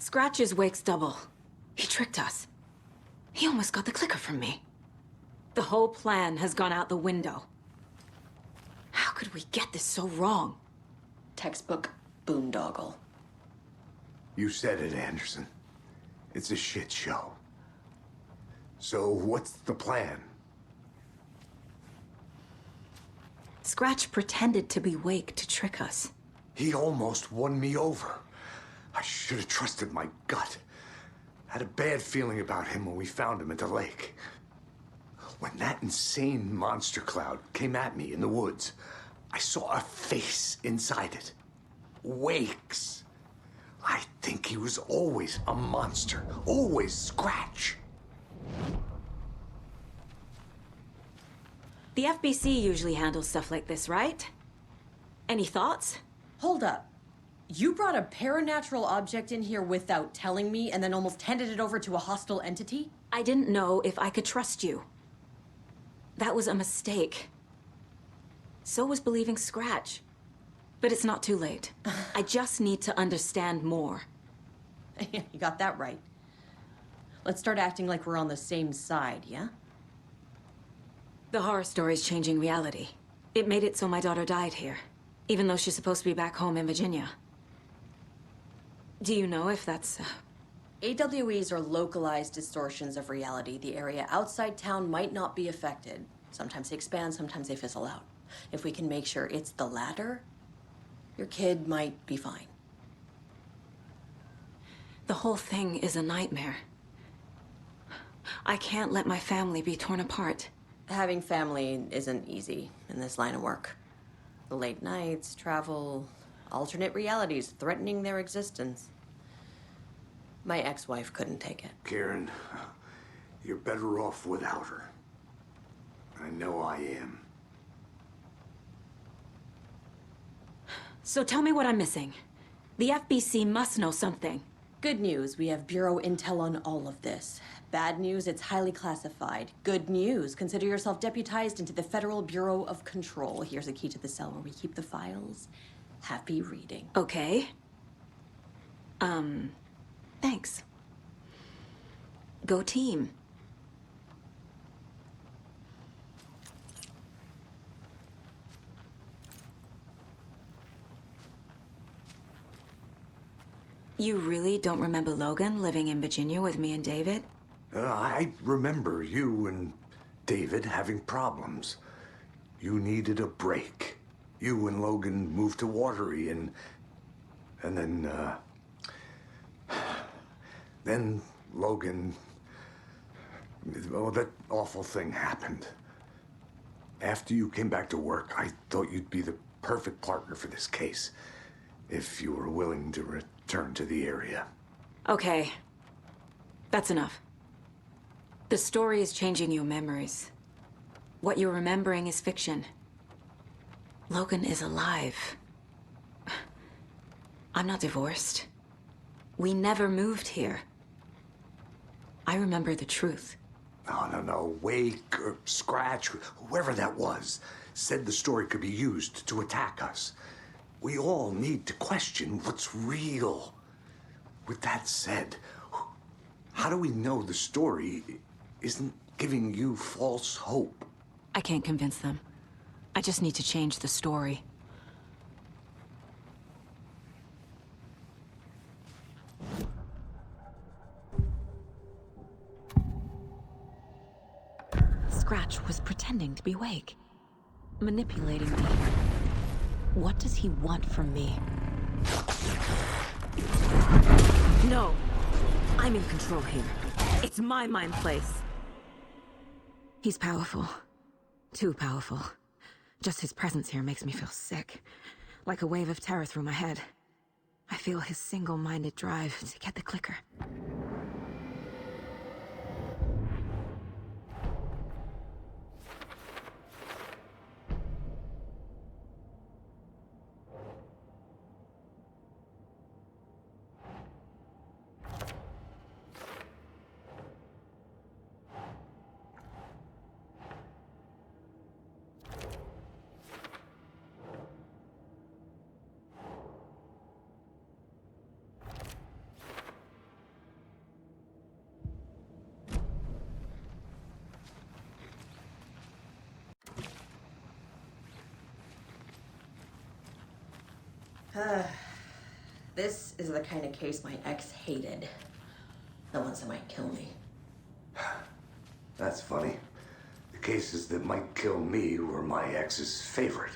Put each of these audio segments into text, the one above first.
Scratch is Wake's double. He tricked us. He almost got the clicker from me. The whole plan has gone out the window. How could we get this so wrong? Textbook boondoggle. You said it, Anderson. It's a shit show. So what's the plan? Scratch pretended to be Wake to trick us. He almost won me over. I should have trusted my gut. Had a bad feeling about him when we found him at the lake. When that insane monster cloud came at me in the woods, I saw a face inside it. Wake's. I think he was always a monster. Always Scratch. The FBC usually handles stuff like this, right? Any thoughts? Hold up. You brought a paranatural object in here without telling me and then almost handed it over to a hostile entity? I didn't know if I could trust you. That was a mistake. So was believing Scratch. But it's not too late. I just need to understand more. You got that right. Let's start acting like we're on the same side, yeah? The horror story's changing reality. It made it so my daughter died here, even though she's supposed to be back home in Virginia. Do you know if that's... AWEs are localized distortions of reality. The area outside town might not be affected. Sometimes they expand, sometimes they fizzle out. If we can make sure it's the latter, your kid might be fine. The whole thing is a nightmare. I can't let my family be torn apart. Having family isn't easy in this line of work. The late nights, travel, alternate realities threatening their existence. My ex-wife couldn't take it. Karen, you're better off without her. I know I am. So tell me what I'm missing. The FBC must know something. Good news, we have Bureau intel on all of this. Bad news, it's highly classified. Good news, consider yourself deputized into the Federal Bureau of Control. Here's a key to the cell where we keep the files. Happy reading. Okay. Thanks. Go team. You really don't remember Logan living in Virginia with me and David? I remember you and David having problems. You needed a break. You and Logan moved to Watery and then Logan, well, that awful thing happened. After you came back to work, I thought you'd be the perfect partner for this case, if you were willing to return to the area. Okay. That's enough. The story is changing your memories. What you're remembering is fiction. Logan is alive. I'm not divorced. We never moved here. I remember the truth. No. Wake or Scratch, whoever that was, said the story could be used to attack us. We all need to question what's real. With that said, how do we know the story isn't giving you false hope? I can't convince them. I just need to change the story. Scratch was pretending to be Wake, manipulating me. What does he want from me? No! I'm in control here. It's my mind place. He's powerful. Too powerful. Just his presence here makes me feel sick. Like a wave of terror through my head. I feel his single-minded drive to get the clicker. This is the kind of case my ex hated. The ones that might kill me. That's funny. The cases that might kill me were my ex's favorite.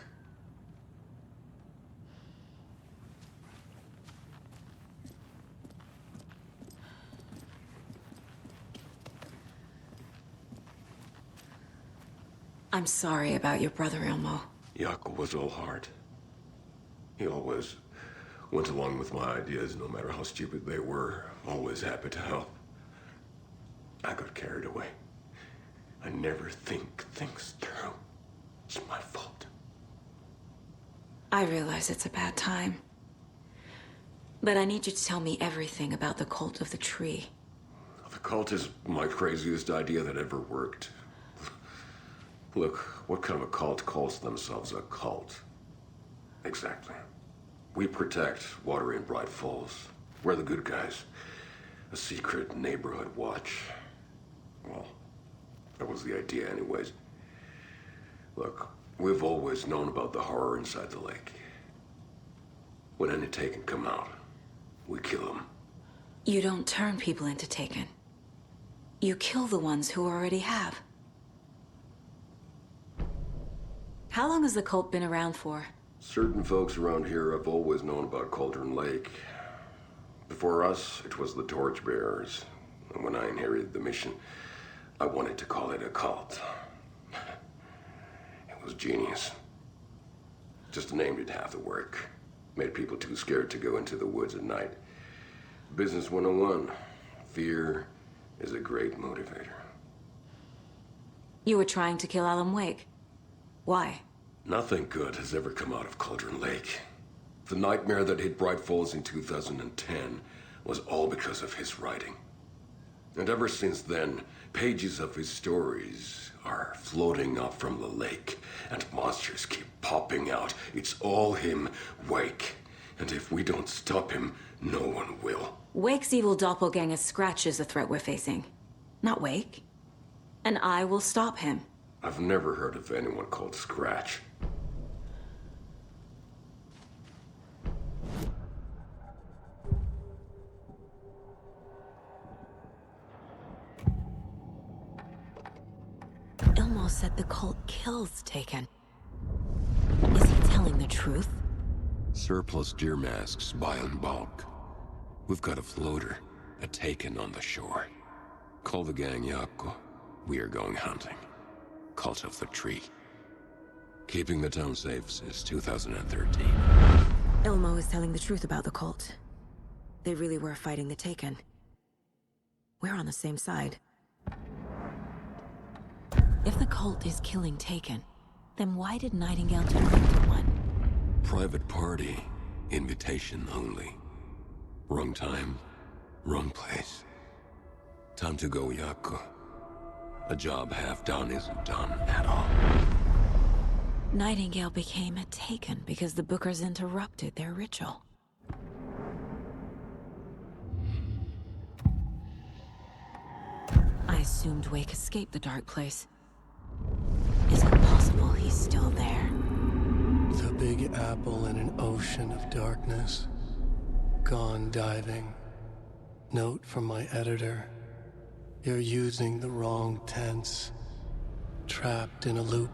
I'm sorry about your brother, Elmo. Jaakko was all heart. He always went along with my ideas, no matter how stupid they were. Always happy to help. I got carried away. I never think things through. It's my fault. I realize it's a bad time. But I need you to tell me everything about the cult of the tree. The cult is my craziest idea that ever worked. Look, what kind of a cult calls themselves a cult? Exactly. We protect water in Bright Falls. We're the good guys. A secret neighborhood watch. Well, that was the idea anyways. Look, we've always known about the horror inside the lake. When any Taken come out, we kill them. You don't turn people into Taken. You kill the ones who already have. How long has the cult been around for? Certain folks around here have always known about Cauldron Lake. Before us, it was the Torchbearers. And when I inherited the mission, I wanted to call it a cult. It was genius. Just a name did half the work. Made people too scared to go into the woods at night. Business 101. Fear is a great motivator. You were trying to kill Alan Wake. Why? Nothing good has ever come out of Cauldron Lake. The nightmare that hit Bright Falls in 2010 was all because of his writing. And ever since then, pages of his stories are floating up from the lake, and monsters keep popping out. It's all him, Wake. And if we don't stop him, no one will. Wake's evil doppelganger Scratch is the threat we're facing, not Wake. And I will stop him. I've never heard of anyone called Scratch. Elmo said the cult kills Taken. Is he telling the truth? Surplus deer masks buy in bulk. We've got a floater, a Taken on the shore. Call the gang Jaakko. We are going hunting. Cult of the Tree. Keeping the town safe since 2013. Elmo is telling the truth about the cult. They really were fighting the Taken. We're on the same side. If the cult is killing Taken, then why did Nightingale turn into one? Private party. Invitation only. Wrong time, wrong place. Time to go, Jaakko. A job half done isn't done at all. Nightingale became a Taken because the Bookers interrupted their ritual. I assumed Wake escaped the dark place. Is it possible he's still there? The Big Apple in an ocean of darkness. Gone diving. Note from my editor. You're using the wrong tense. Trapped in a loop.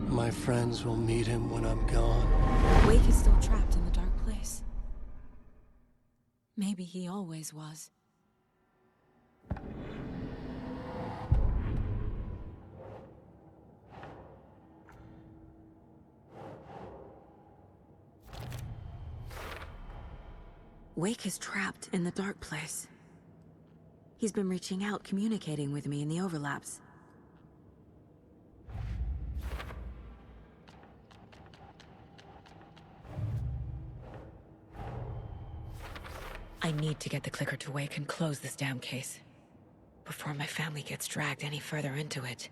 My friends will meet him when I'm gone. Wake is still trapped in the dark place. Maybe he always was. Wake is trapped in the dark place. He's been reaching out, communicating with me in the overlaps. I need to get the clicker to Wake and close this damn case before my family gets dragged any further into it.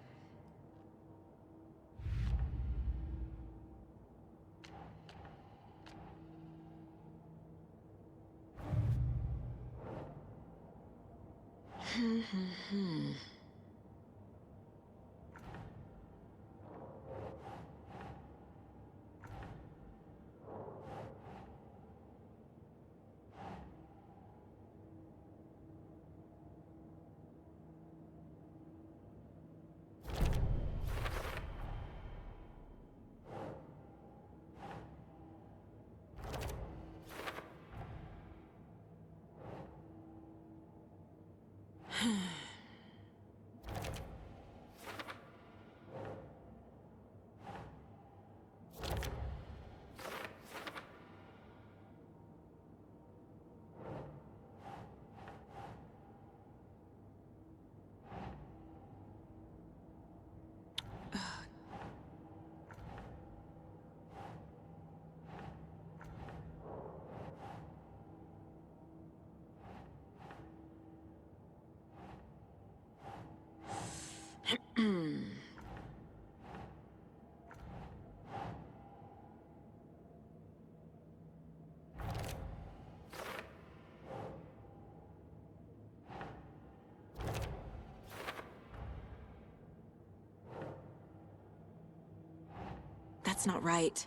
That's not right.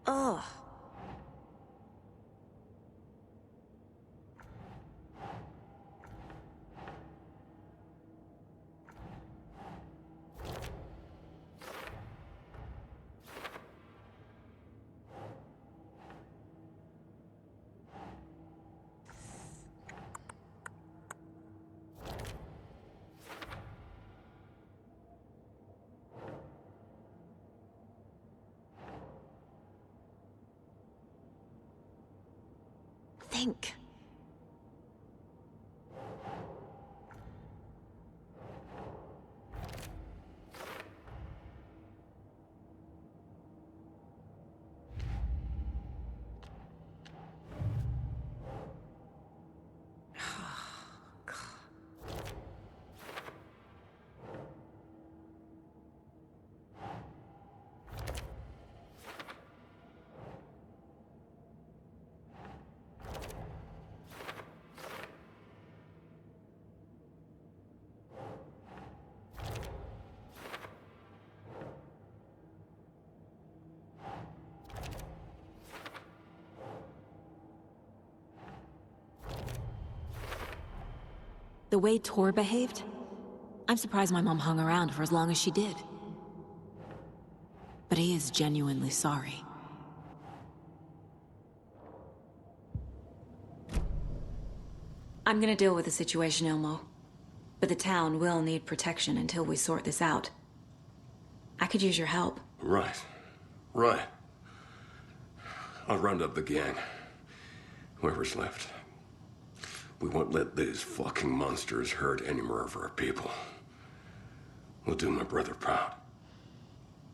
Ugh. Think. The way Tor behaved? I'm surprised my mom hung around for as long as she did. But he is genuinely sorry. I'm gonna deal with the situation, Ilmo. But the town will need protection until we sort this out. I could use your help. Right. Right. I'll round up the gang. Whoever's left. We won't let these fucking monsters hurt any more of our people. We'll do my brother proud.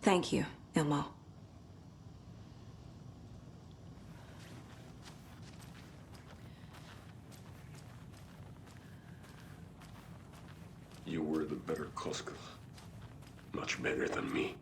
Thank you, Ilmo. You were the better Koska. Much better than me.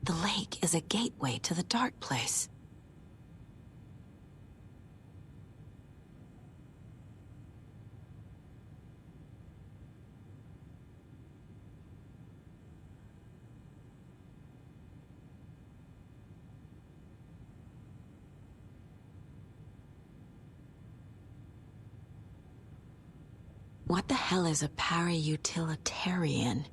The lake is a gateway to the dark place. What the hell is a para-utilitarian?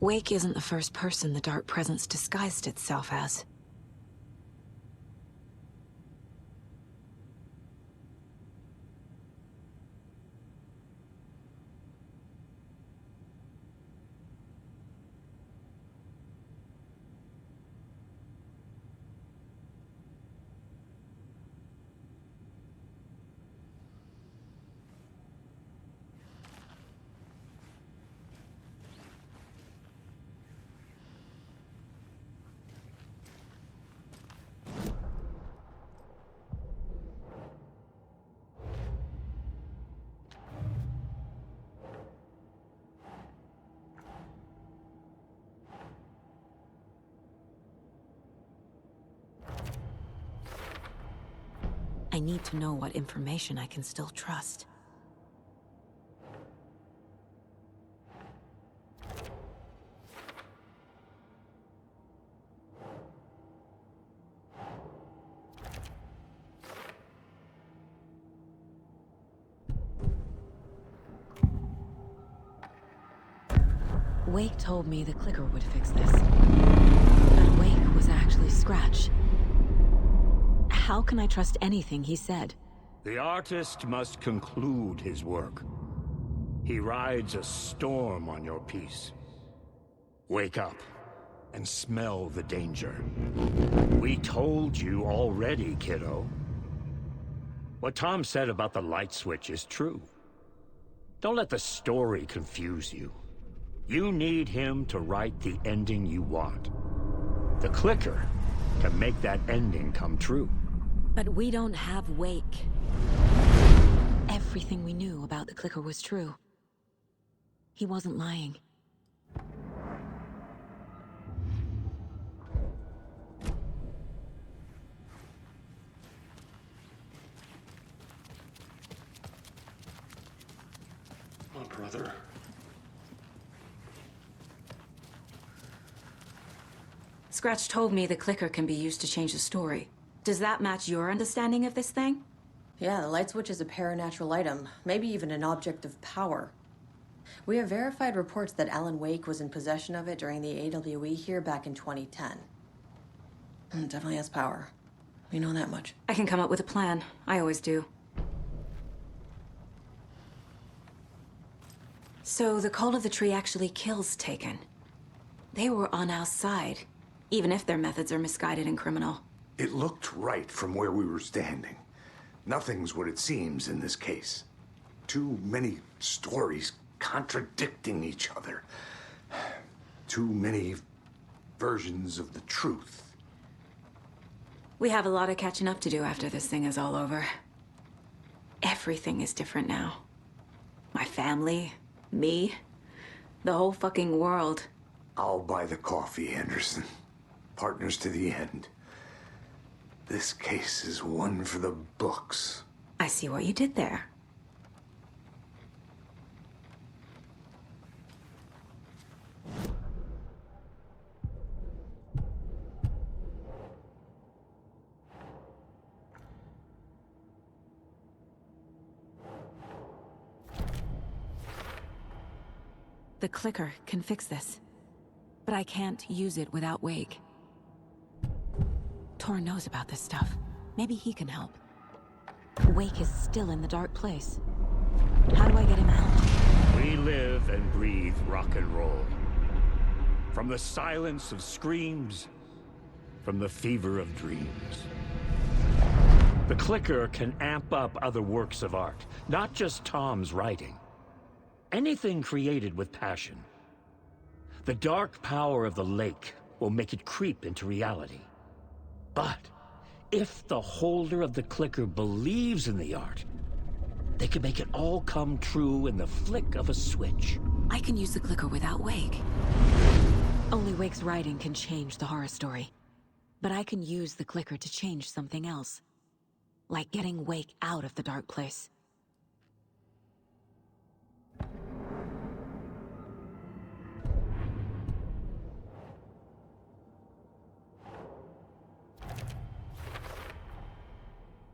Wake isn't the first person the dark presence disguised itself as. I need to know what information I can still trust. Wake told me the clicker would fix this. But Wake was actually Scratch. How can I trust anything he said? The artist must conclude his work. He rides a storm on your piece. Wake up and smell the danger. We told you already, kiddo. What Tom said about the light switch is true. Don't let the story confuse you. You need him to write the ending you want. The clicker can make that ending come true. But we don't have Wake. Everything we knew about the clicker was true. He wasn't lying. Oh, brother. Scratch told me the clicker can be used to change the story. Does that match your understanding of this thing? Yeah, the light switch is a paranatural item, maybe even an object of power. We have verified reports that Alan Wake was in possession of it during the AWE here back in 2010. Definitely has power. We know that much. I can come up with a plan. I always do. So the Cult of the Tree actually kills Taken. They were on our side, even if their methods are misguided and criminal. It looked right from where we were standing. Nothing's what it seems in this case. Too many stories contradicting each other. Too many versions of the truth. We have a lot of catching up to do after this thing is all over. Everything is different now. My family, me, the whole fucking world. I'll buy the coffee, Anderson. Partners to the end. This case is one for the books. I see what you did there. The clicker can fix this, but I can't use it without Wake. Tor knows about this stuff. Maybe he can help. Wake is still in the dark place. How do I get him out? We live and breathe rock and roll. From the silence of screams, from the fever of dreams. The clicker can amp up other works of art, not just Tom's writing. Anything created with passion. The dark power of the lake will make it creep into reality. But if the holder of the clicker believes in the art, they can make it all come true in the flick of a switch. I can use the clicker without Wake. Only Wake's writing can change the horror story. But I can use the clicker to change something else. Like getting Wake out of the dark place.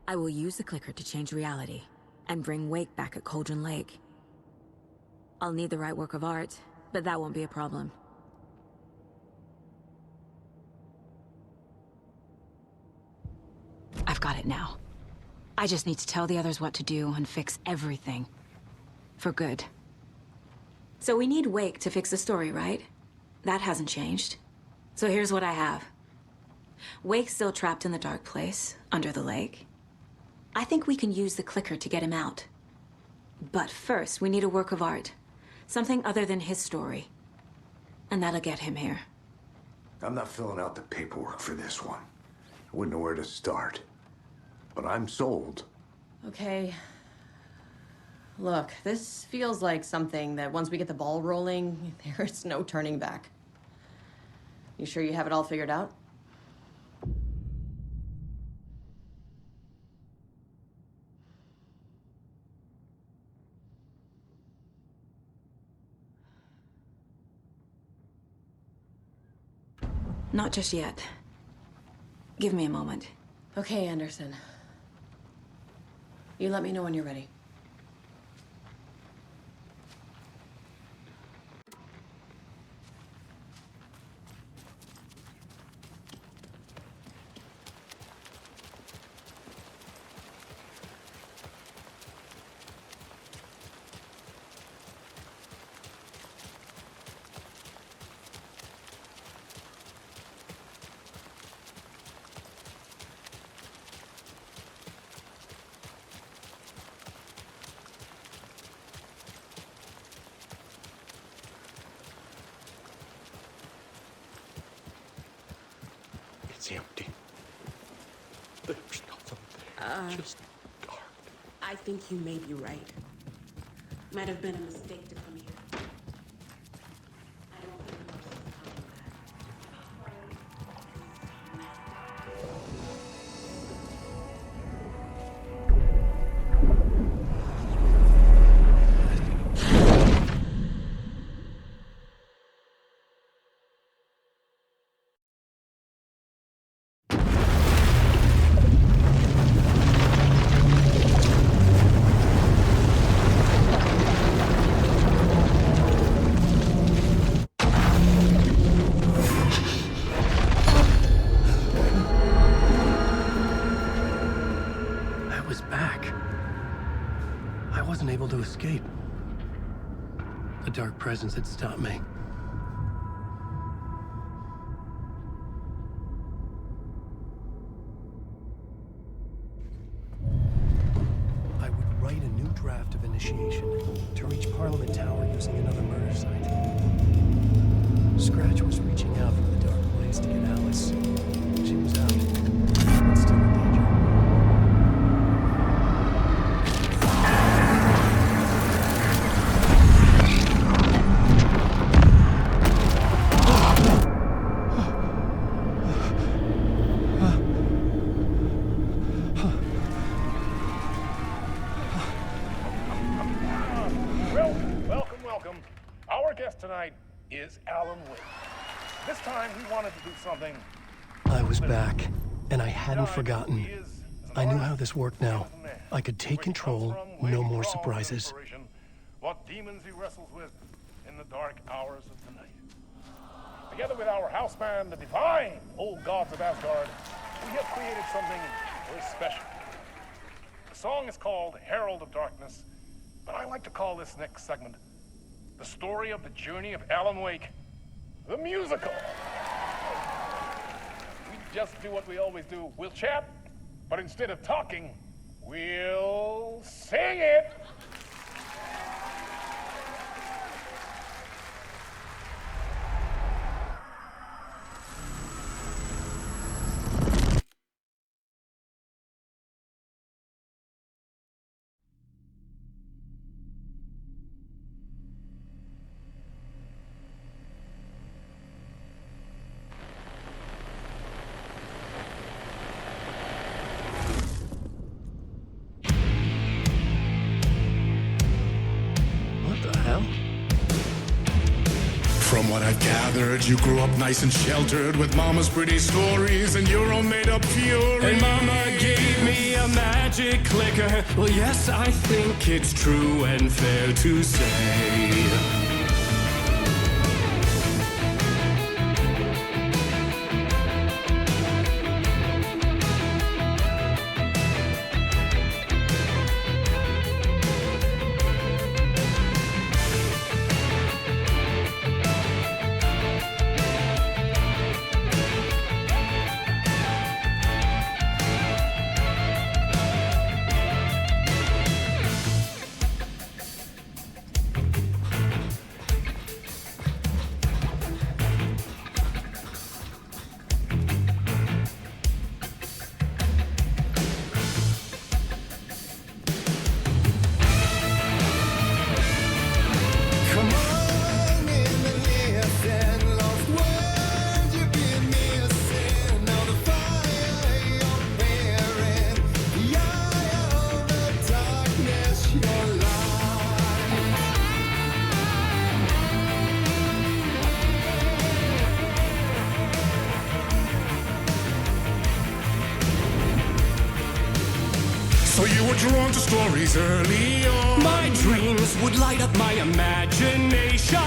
I will use the clicker to change reality, and bring Wake back at Cauldron Lake. I'll need the right work of art, but that won't be a problem. got it now. I just need to tell the others what to do and fix everything. For good. So we need Wake to fix the story, right? That hasn't changed. So here's what I have. Wake's still trapped in the dark place, under the lake. I think we can use the clicker to get him out. But first, we need a work of art. Something other than his story. And that'll get him here. I'm not filling out the paperwork for this one. I wouldn't know where to start. But I'm sold. Okay. Look, this feels like something that once we get the ball rolling, there is no turning back. You sure you have it all figured out? Not just yet. Give me a moment. Okay, Anderson. You let me know when you're ready. It's empty. There's nothing there. Just dark. I think you may be right. Might have been a mistake to come here. I don't think most of the time To escape. The dark presence had stopped me. I would write a new draft of initiation to reach Parliament Tower using another murder site. Scratch was reaching out from the dark place to get Alice. She was out, but still in danger. Tonight is Alan Wake. This time he wanted to do something. I was back, and I hadn't forgotten. I knew how this worked now. I could take control, no more surprises. What demons he wrestles with in the dark hours of the night. Together with our house band, the divine old gods of Asgard, we have created something very special. The song is called Herald of Darkness, but I like to call this next segment the story of the journey of Alan Wake, the musical. We just do what we always do. We'll chat, but instead of talking, we'll sing it. From what I've gathered, you grew up nice and sheltered with mama's pretty stories and your own made-up fury. And mama gave me a magic clicker. Well, yes, I think it's true and fair to say. you were drawn to stories early on. My dreams would light up my imagination.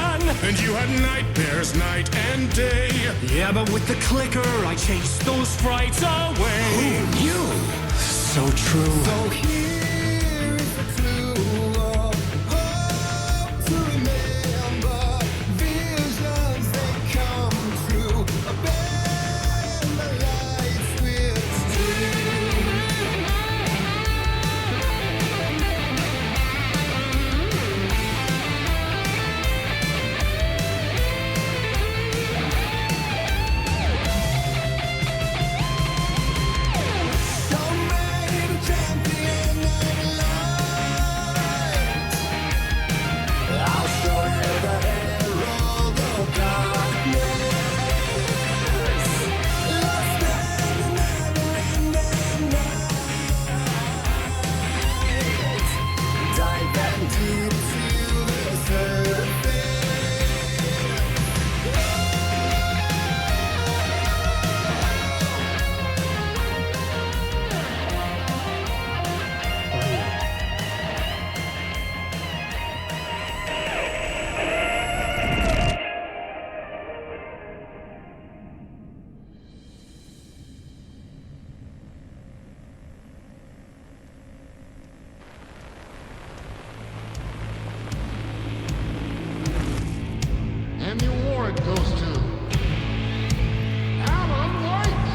And you had nightmares night and day. Yeah, but with the clicker, I chased those frights away. Who knew? So true. So here is the clue of hope to remember. Visions, they come true. Abandon the lights with And the award goes to Alan White.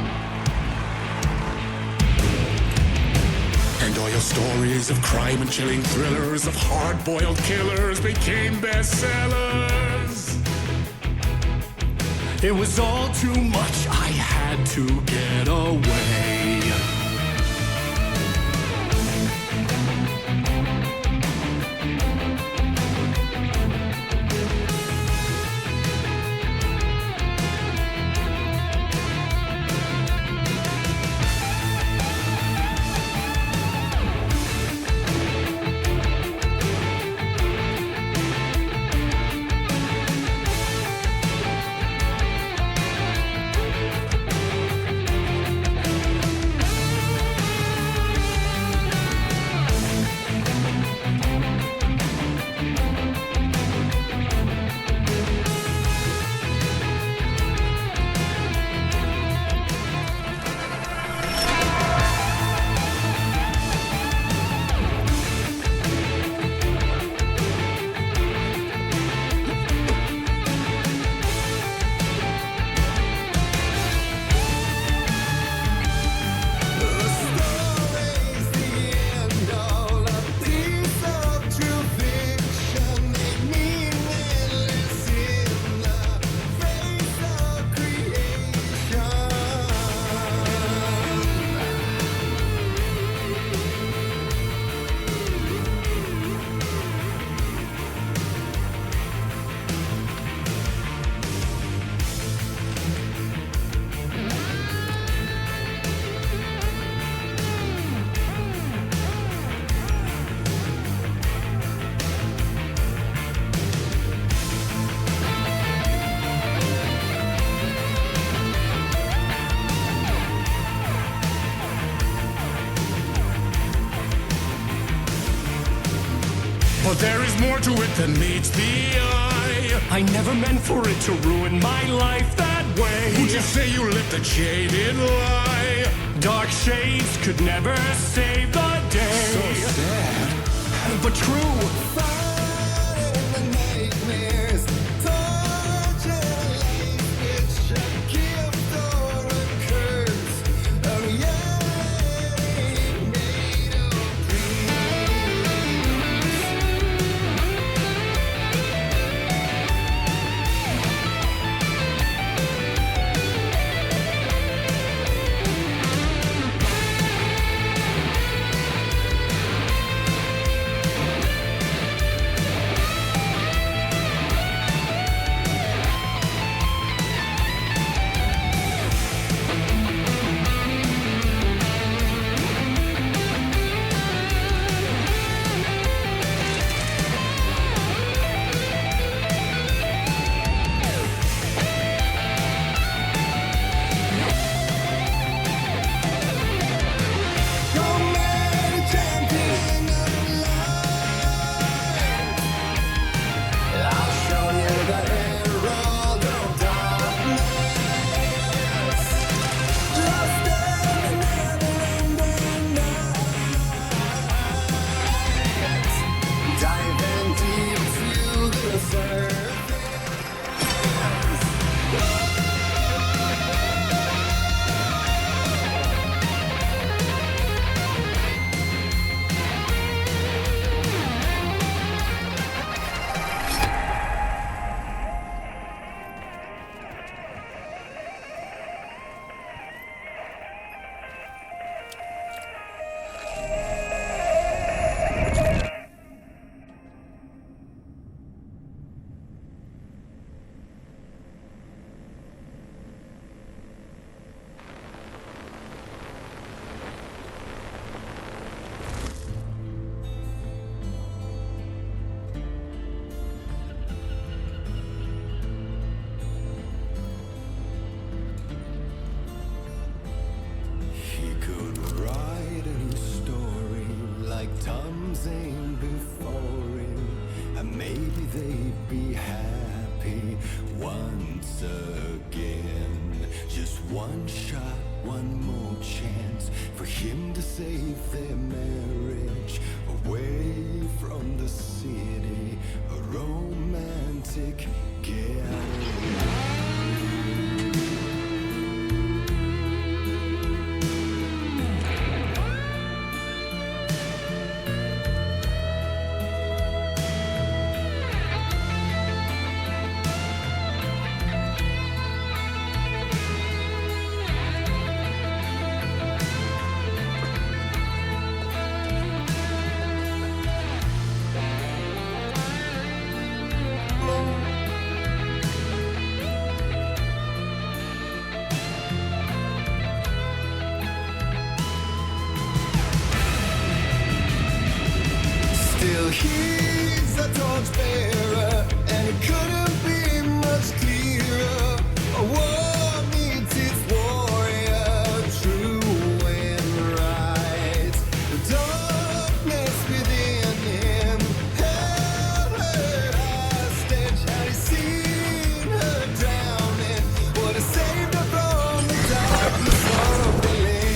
And all your stories of crime and chilling thrillers of hard-boiled killers became bestsellers. It was all too much. I had to get away. But there is more to it than meets the eye. I never meant for it to ruin my life that way. Would you say you lived a jaded lie? Dark shades could never save the day. So sad. But true. maybe they'd be happy once again. Just one shot, one more chance for him to save their marriage. Away from the city, a romantic getaway. Still he's a torchbearer, and it couldn't be much clearer. A war needs its warrior, true and right. The darkness within him held her hostage. Had he seen her drowning, would have saved her from the darkness of the lake.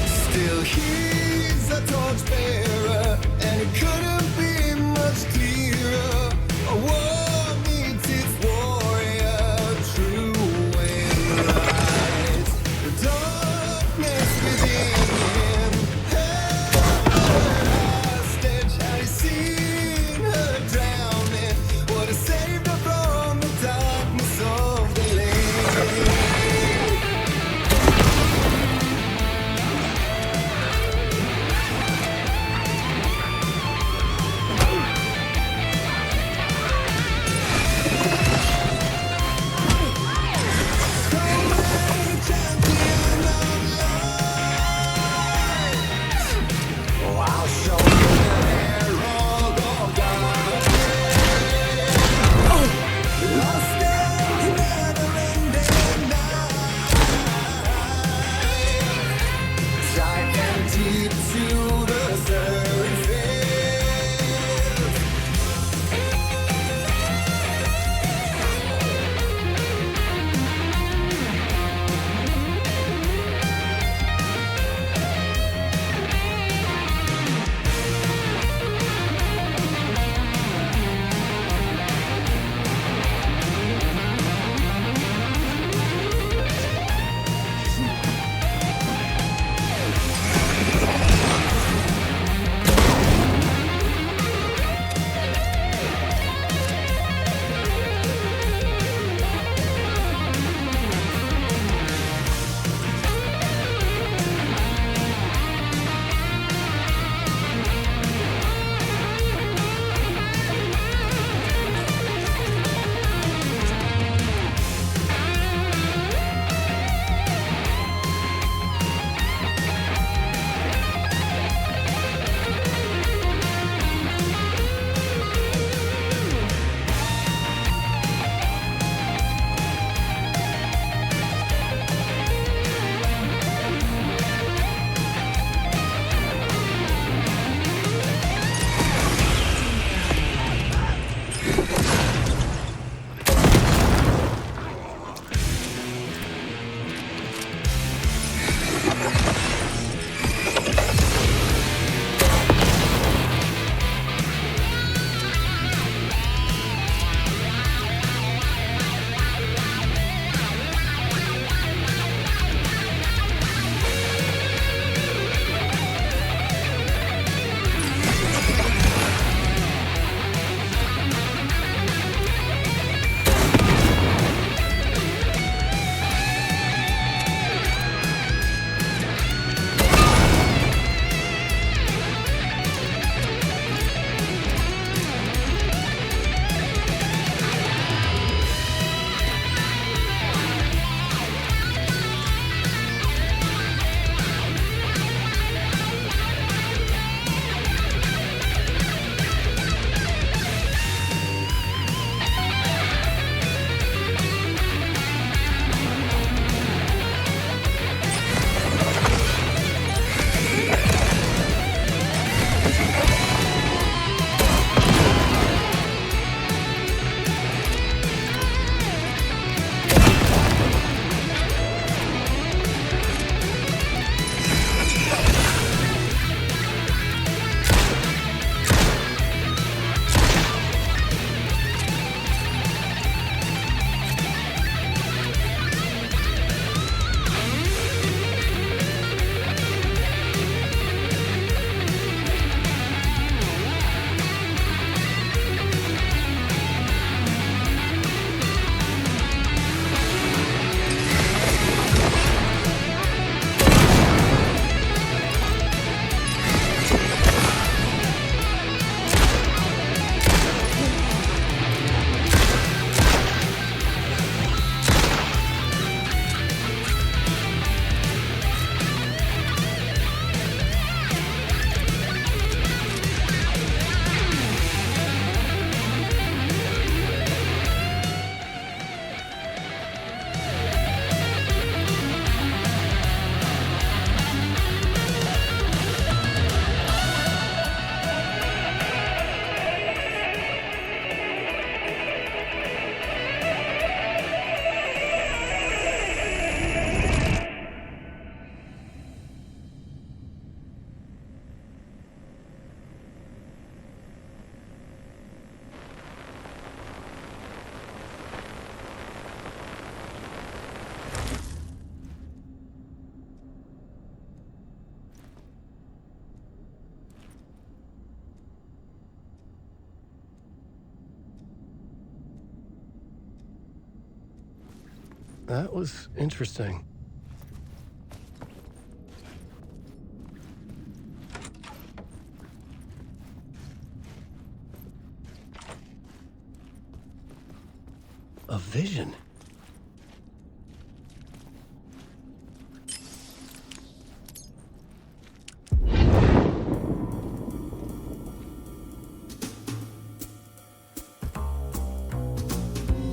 Still he's a torchbearer, and it couldn't be much clearer. A war needs its warrior, true and right. The darkness within him held her hostage. Had he seen her drowning, would have saved her from the darkness of the lake. That was interesting. A vision.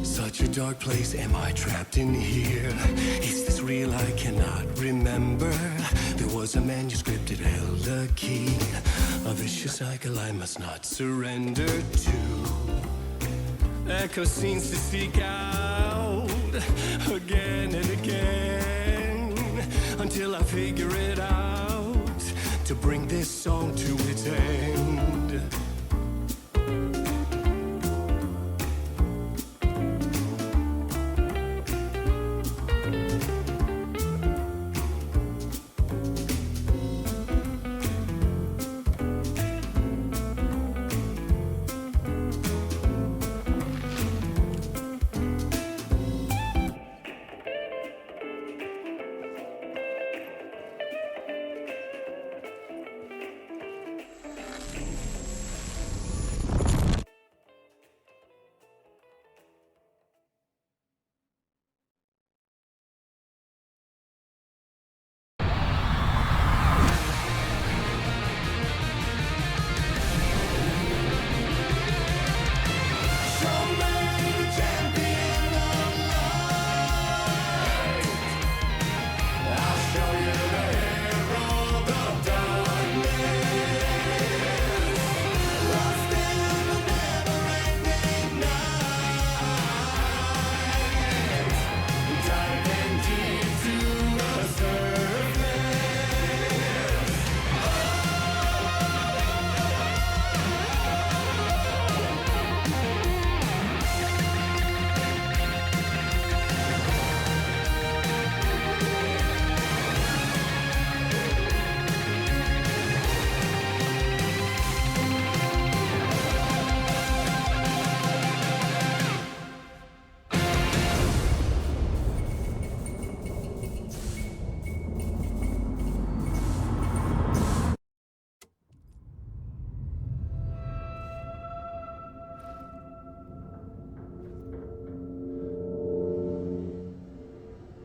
Such a dark place, am I trapped in here? Is this real? I cannot remember. There was a manuscript, it held a key. A vicious cycle I must not surrender to. Echo scenes to seek out again and again until I figure it out to bring this song to its end.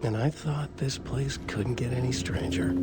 And I thought this place couldn't get any stranger.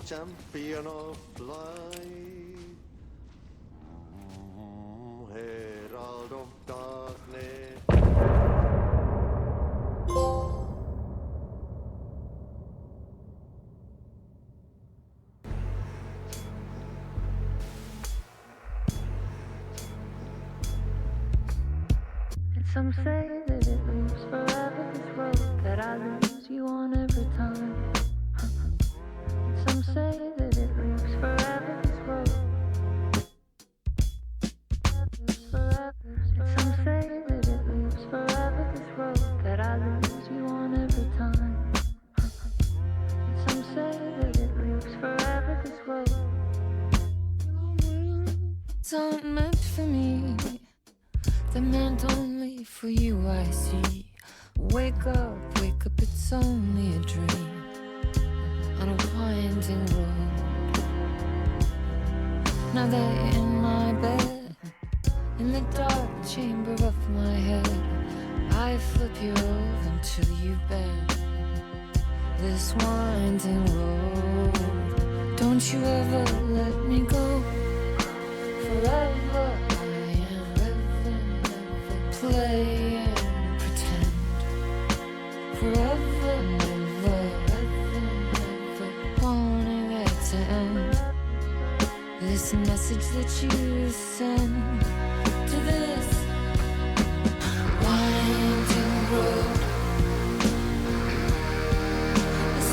Champion of light, herald of darkness. And some say that it moves forever, this road that I lose you on every time. Some say that it lives forever, this road. And some say that it lives forever, this road that I lose you on every time. And some say that it lives forever, this road. It's not meant for me, they're meant only for you, I see. Wake up, it's only a dream on a winding road. Now they're in my bed, in the dark chamber of my head. I flip you over until you bend this winding road. Don't you ever let me go. Forever I am living, never play and pretend. Forever, never wanting it to end. This message that you send to this winding road, this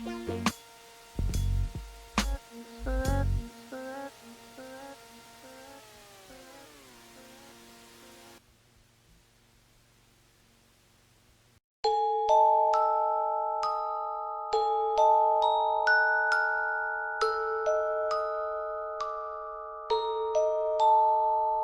you.